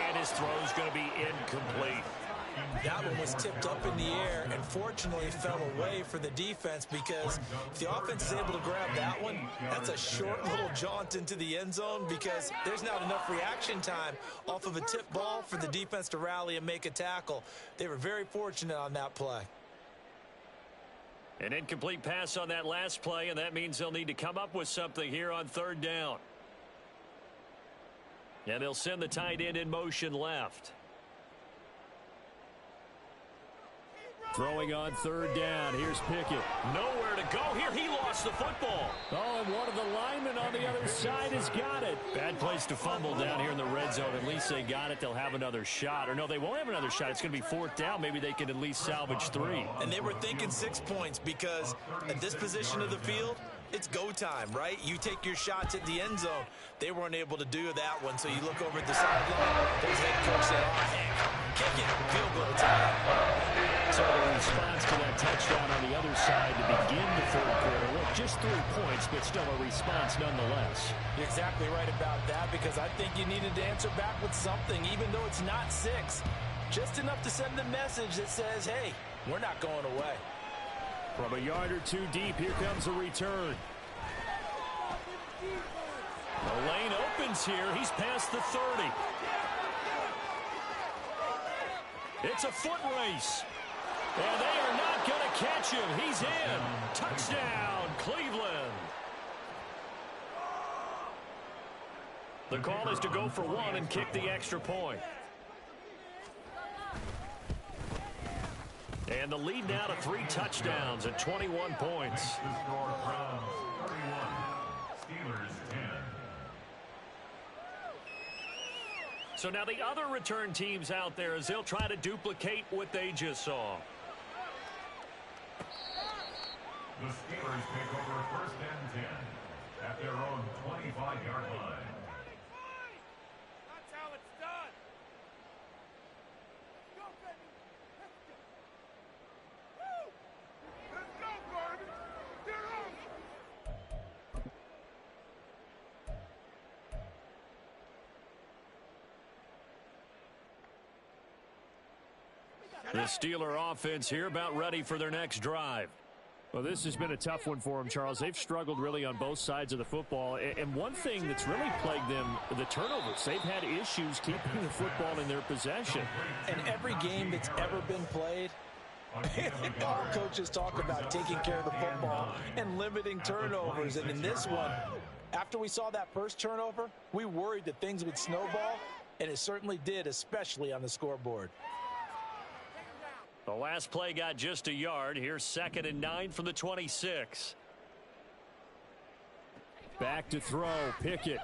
[SPEAKER 2] And his throw is going to be incomplete.
[SPEAKER 3] That one was tipped up in the air and fortunately fell away for the defense, because if the offense is able to grab that one, that's a short little jaunt into the end zone, because there's not enough reaction time off of a tip ball for the defense to rally and make a tackle. They were very fortunate on that play.
[SPEAKER 2] An incomplete pass on that last play, and that means they'll need to come up with something here on 3rd down. And they'll send the tight end in motion left.
[SPEAKER 4] Throwing on 3rd down. Here's Pickett.
[SPEAKER 2] Nowhere to go here. He lost the football.
[SPEAKER 4] Oh, and one of the linemen on the other side has got it.
[SPEAKER 2] Bad place to fumble down here in the red zone. At least they got it. They'll have another shot. Or no, they won't have another shot. It's going to be 4th down. Maybe they can at least salvage 3.
[SPEAKER 3] And they were thinking 6 points, because at this position of the field, it's go time, right? You take your shots at the end zone. They weren't able to do that one, so you look over at the sideline. There's head coach saying, oh, heck, kick it, field goal time.
[SPEAKER 4] So the response to that touchdown on the other side to begin the 3rd quarter. Look, just 3 points, but still a response nonetheless.
[SPEAKER 3] You're exactly right about that, because I think you needed to answer back with something, even though it's not 6. Just enough to send the message that says, hey, we're not going away.
[SPEAKER 4] From a yard or 2 deep, here comes a return.
[SPEAKER 2] The lane opens here. He's past the 30. It's a foot race. And they are not going to catch him. He's in. Touchdown, Cleveland. The call is to go for 1 and kick the extra point. And the lead now to 3 touchdowns and 21 points. So now the other return teams out there, as they'll try to duplicate what they just saw.
[SPEAKER 5] The Steelers take over 1st and 10 at their own 25-yard line.
[SPEAKER 1] That's how it's done. Go, baby. Let's go. Woo! Let's go, Gordon. Get on.
[SPEAKER 2] The Steeler offense here about ready for their next drive.
[SPEAKER 4] Well, this has been a tough one for them, Charles. They've struggled really on both sides of the football. And one thing that's really plagued them, the turnovers. They've had issues keeping the football in their possession.
[SPEAKER 3] And every game that's ever been played, our coaches talk about taking care of the football and limiting turnovers. And in this one, after we saw that first turnover, we worried that things would snowball, and it certainly did, especially on the scoreboard.
[SPEAKER 2] The last play got just a yard. Here's 2nd and 9 from the 26.
[SPEAKER 4] Back to throw, Pickett.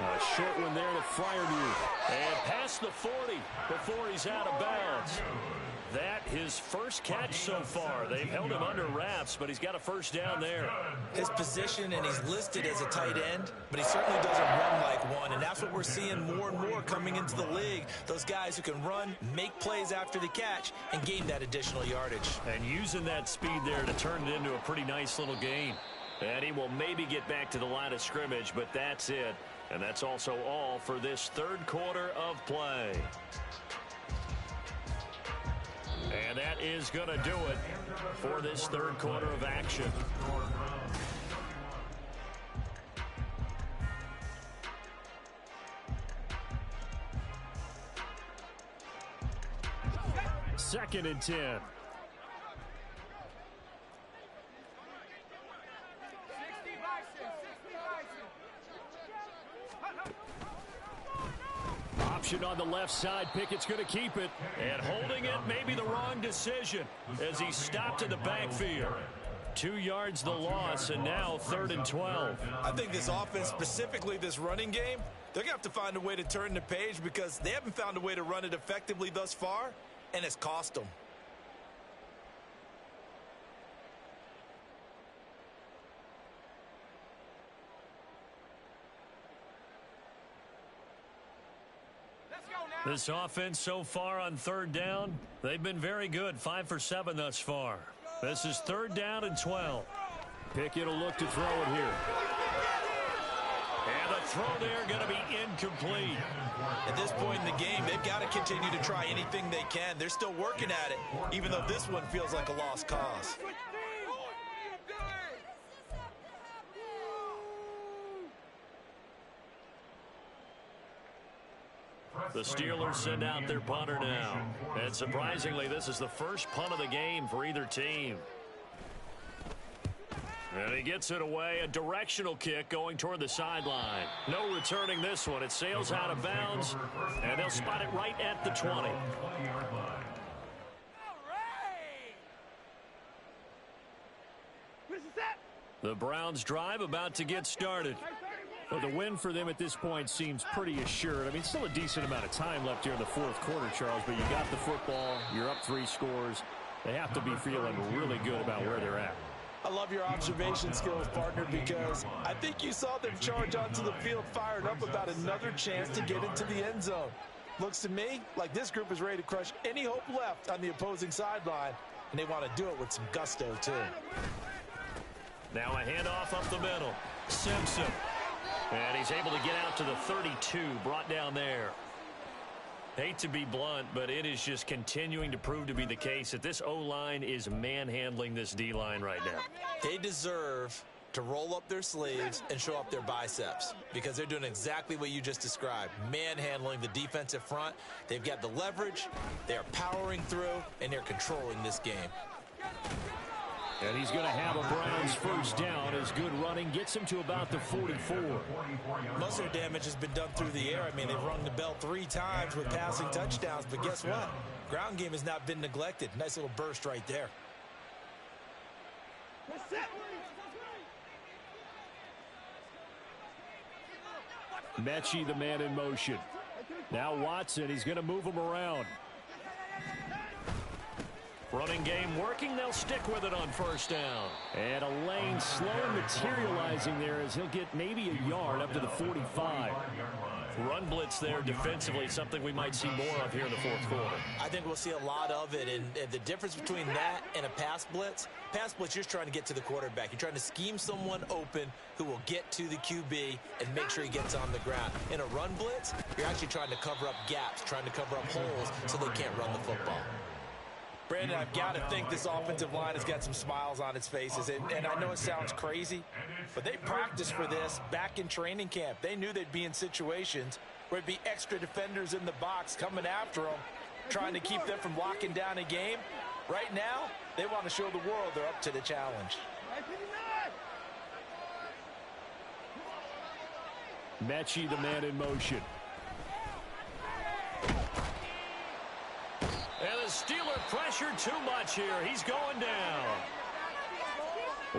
[SPEAKER 4] A short one there to Freiermuth.
[SPEAKER 2] And past the 40 before he's out of bounds. That his first catch so far. They've held him under wraps, but he's got a 1st down there.
[SPEAKER 3] His position, and he's listed as a tight end, but he certainly doesn't run like one, and that's what we're seeing more and more coming into the league. Those guys who can run, make plays after the catch, and gain that additional yardage.
[SPEAKER 2] And using that speed there to turn it into a pretty nice little gain. And he will maybe get back to the line of scrimmage, but that's it. And that's also all for this 3rd quarter of play. And that is going to do it for this 3rd quarter of action.
[SPEAKER 4] Second and 10.
[SPEAKER 1] 60 Bison, 60 Bison.
[SPEAKER 4] Option on the left side. Pickett's going to keep it.
[SPEAKER 2] And holding it may be the wrong decision as he stopped in the backfield. 2 yards the loss, and now 3rd and 12.
[SPEAKER 3] I think this offense, specifically this running game, they're going to have to find a way to turn the page, because they haven't found a way to run it effectively thus far, and it's cost them.
[SPEAKER 2] This offense so far on third down, they've been very good. 5 for 7 thus far. This is 3rd down and 12.
[SPEAKER 4] Pickett will look to throw it here.
[SPEAKER 2] And the throw there going to be incomplete.
[SPEAKER 3] At this point in the game, they've got to continue to try anything they can. They're still working at it, even though this one feels like a lost cause.
[SPEAKER 2] The Steelers send out their punter now. And surprisingly, this is the first punt of the game for either team. And he gets it away, a directional kick going toward the sideline. No returning this one. It sails out of bounds, and they'll spot it right at the 20. The Browns drive about to get started.
[SPEAKER 4] Well, the win for them at this point seems pretty assured. I mean, still a decent amount of time left here in the 4th quarter, Charles, but you got the football, you're up 3 scores. They have to be feeling really good about where they're at.
[SPEAKER 3] I love your observation skills, partner, because I think you saw them charge onto the field fired up about another chance to get into the end zone. Looks to me like this group is ready to crush any hope left on the opposing sideline, and they want to do it with some gusto, too.
[SPEAKER 2] Now a handoff up the middle. Simpson. And he's able to get out to the 32, brought down there. Hate to be blunt, but it is just continuing to prove to be the case that this O-line is manhandling this D-line right now.
[SPEAKER 3] They deserve to roll up their sleeves and show up their biceps because they're doing exactly what you just described, manhandling the defensive front. They've got the leverage, they're powering through, and they're controlling this game.
[SPEAKER 4] And he's going to have a Browns first down as good running gets him to about the 44.
[SPEAKER 3] Most of their damage has been done through the air. I mean, they've rung the bell 3 times with passing touchdowns, but guess what? Ground game has not been neglected. Nice little burst right there.
[SPEAKER 4] Mechie, the man in motion. Now Watson, he's going to move him around.
[SPEAKER 2] Running game working. They'll stick with it on first down.
[SPEAKER 4] And a lane slow materializing there as he'll get maybe a yard up to the 45.
[SPEAKER 2] Run blitz there defensively, something we might see more of here in the 4th quarter.
[SPEAKER 3] I think we'll see a lot of it, and the difference between that and a pass blitz, you're just trying to get to the quarterback. You're trying to scheme someone open who will get to the QB and make sure he gets on the ground. In a run blitz, you're actually trying to cover up gaps, trying to cover up holes so they can't run the football. Brandon, I've got to think this offensive line has got some smiles on its faces. And I know it sounds crazy, but they practiced for this back in training camp. They knew they'd be in situations where it'd be extra defenders in the box coming after them, trying to keep them from locking down a game. Right now, they want to show the world they're up to the challenge.
[SPEAKER 4] Mechie, the man in motion.
[SPEAKER 2] And the Steeler pressure too much here. He's going down.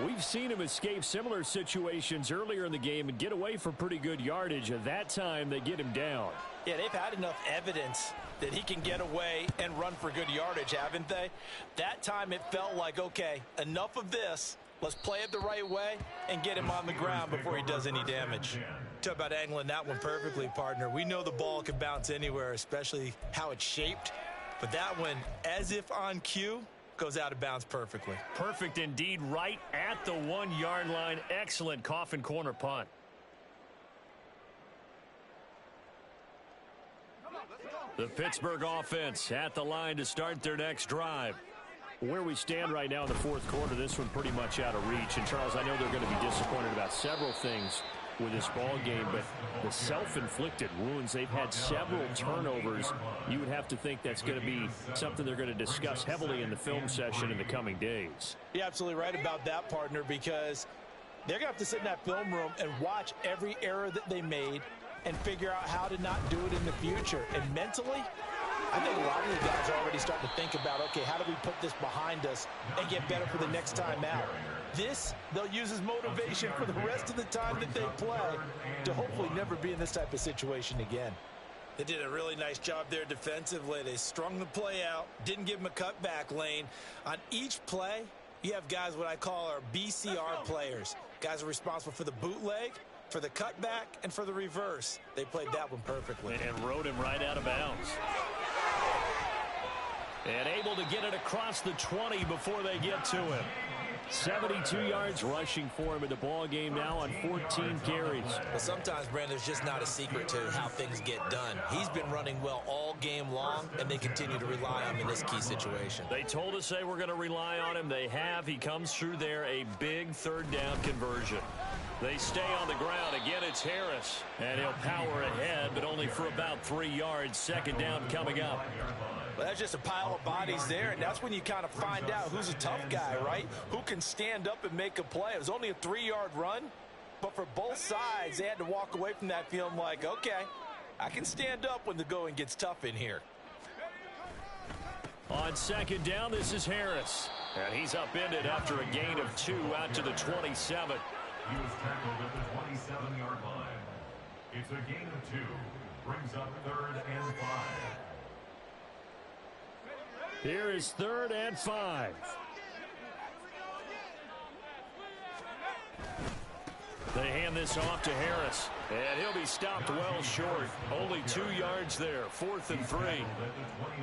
[SPEAKER 4] We've seen him escape similar situations earlier in the game and get away for pretty good yardage. At that time, they get him down.
[SPEAKER 3] Yeah, they've had enough evidence that he can get away and run for good yardage, haven't they? That time it felt like, okay, enough of this. Let's play it the right way and get him on the ground before he does any damage. Talk about angling that one perfectly, partner. We know the ball can bounce anywhere, especially how it's shaped. But that one, as if on cue, goes out of bounds perfectly.
[SPEAKER 2] Perfect indeed, right at the 1-yard line. Excellent coffin corner punt. The Pittsburgh offense at the line to start their next drive.
[SPEAKER 4] Where we stand right now in the 4th quarter, this one pretty much out of reach. And, Charles, I know they're going to be disappointed about several things with this ball game, but the self-inflicted wounds, they've had several turnovers. You would have to think that's going to be something they're going to discuss heavily in the film session in the coming days.
[SPEAKER 3] You're absolutely right about that, partner, because they're going to have to sit in that film room and watch every error that they made and figure out how to not do it in the future. And mentally, I think a lot of the guys are already starting to think about, okay, how do we put this behind us and get better for the next time out? This, they'll use as motivation for the rest of the time that they play to hopefully never be in this type of situation again. They did a really nice job there defensively. They strung the play out, didn't give them a cutback lane. On each play, you have guys what I call our BCR players. Guys are responsible for the bootleg, for the cutback, and for the reverse. They played that one perfectly.
[SPEAKER 4] And rode him right out of bounds. And able to get it across the 20 before they get to him. 72 yards rushing for him in the ball game now on 14 carries.
[SPEAKER 3] But sometimes, Brandon, there's just not a secret to how things get done. He's been running well all game long, and they continue to rely on him in this key situation.
[SPEAKER 4] They told us they were going to rely on him. They have. He comes through there, a big third down conversion. They stay on the ground. Again, it's Harris. And he'll power ahead, but only for about 3 yards. Second down coming up.
[SPEAKER 3] Well, that's just a pile of bodies there, and that's when you kind of find out who's a tough guy, right? Who can stand up and make a play. It was only a 3-yard run, but for both sides, they had to walk away from that feeling like, okay, I can stand up when the going gets tough in here.
[SPEAKER 4] On second down, this is Harris. And he's upended after a gain of 2 out to the 27.
[SPEAKER 5] He was tackled at the 27-yard line. It's a gain of 2. Brings up 3rd and 5.
[SPEAKER 4] Here is 3rd and 5. They hand this off to Harris. And he'll be stopped well short. Only 2 yards there. 4th and 3.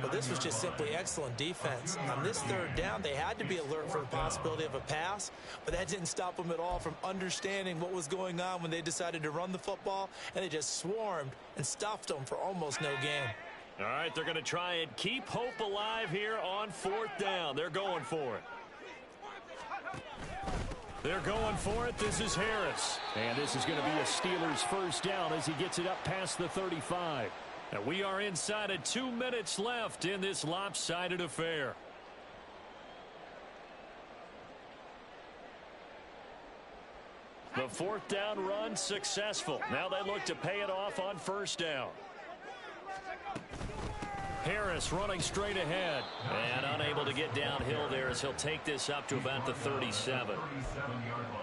[SPEAKER 3] But this was just simply excellent defense. On this third down, they had to be alert for the possibility of a pass, but that didn't stop them at all from understanding what was going on when they decided to run the football, and they just swarmed and stuffed them for almost no gain.
[SPEAKER 4] All right, they're going to try and keep hope alive here on 4th down. They're going for it. They're going for it. This is Harris. And this is going to be a Steelers first down as he gets it up past the 35. And we are inside of 2 minutes left in this lopsided affair. The 4th down run successful. Now they look to pay it off on first down. Harris running straight ahead and unable to get downhill there as he'll take this up to about the 37.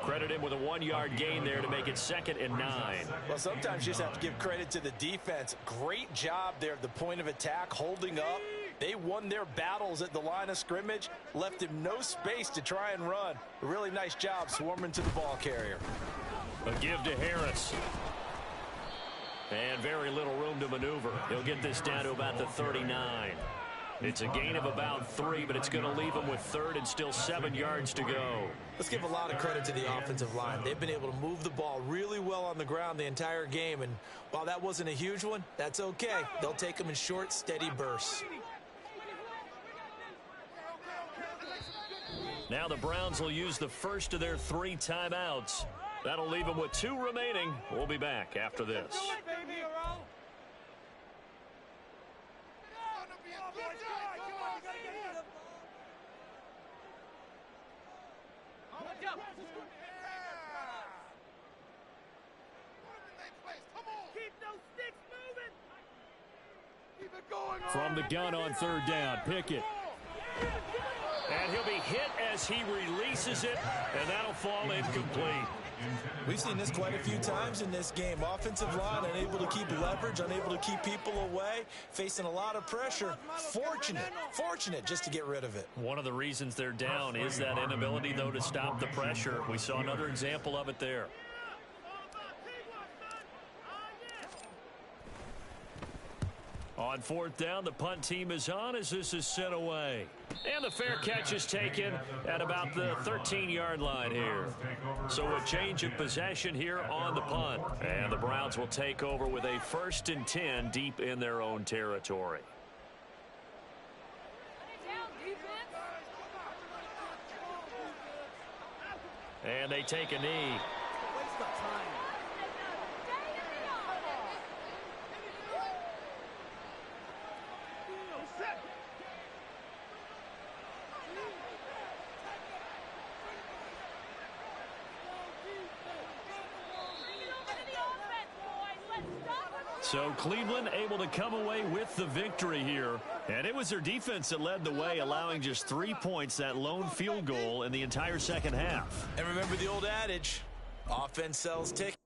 [SPEAKER 4] Credit him with a 1-yard gain there to make it 2nd and 9.
[SPEAKER 3] Well, sometimes you just have to give credit to the defense. Great job there at the point of attack, holding up. They won their battles at the line of scrimmage, left him no space to try and run. A really nice job swarming to the ball carrier.
[SPEAKER 4] A give to Harris. And very little room to maneuver. He'll get this down to about the 39. It's a gain of about 3, but it's going to leave him with 3rd and still 7 yards to go.
[SPEAKER 3] Let's give a lot of credit to the offensive line. They've been able to move the ball really well on the ground the entire game, and while that wasn't a huge one, that's okay. They'll take them in short, steady bursts.
[SPEAKER 4] Now the Browns will use the first of their 3 timeouts. That'll leave them with 2 remaining. We'll be back after this. From the gun on 3rd down, Pickett. And he'll be hit as he releases it, and that'll fall incomplete.
[SPEAKER 3] We've seen this quite a few times in this game. Offensive line unable to keep leverage, unable to keep people away, facing a lot of pressure. Fortunate just to get rid of it.
[SPEAKER 4] One of the reasons they're down is that inability, though, to stop the pressure. We saw another example of it there. On 4th down, the punt team is on as this is sent away. And the fair catch is taken at about the 13-yard line here. So a change of possession here on the punt. And the Browns will take over with a 1st and 10 deep in their own territory. And they take a knee. So Cleveland able to come away with the victory here. And it was their defense that led the way, allowing just 3 points, that lone field goal in the entire second half.
[SPEAKER 3] And remember the old adage, offense sells tickets.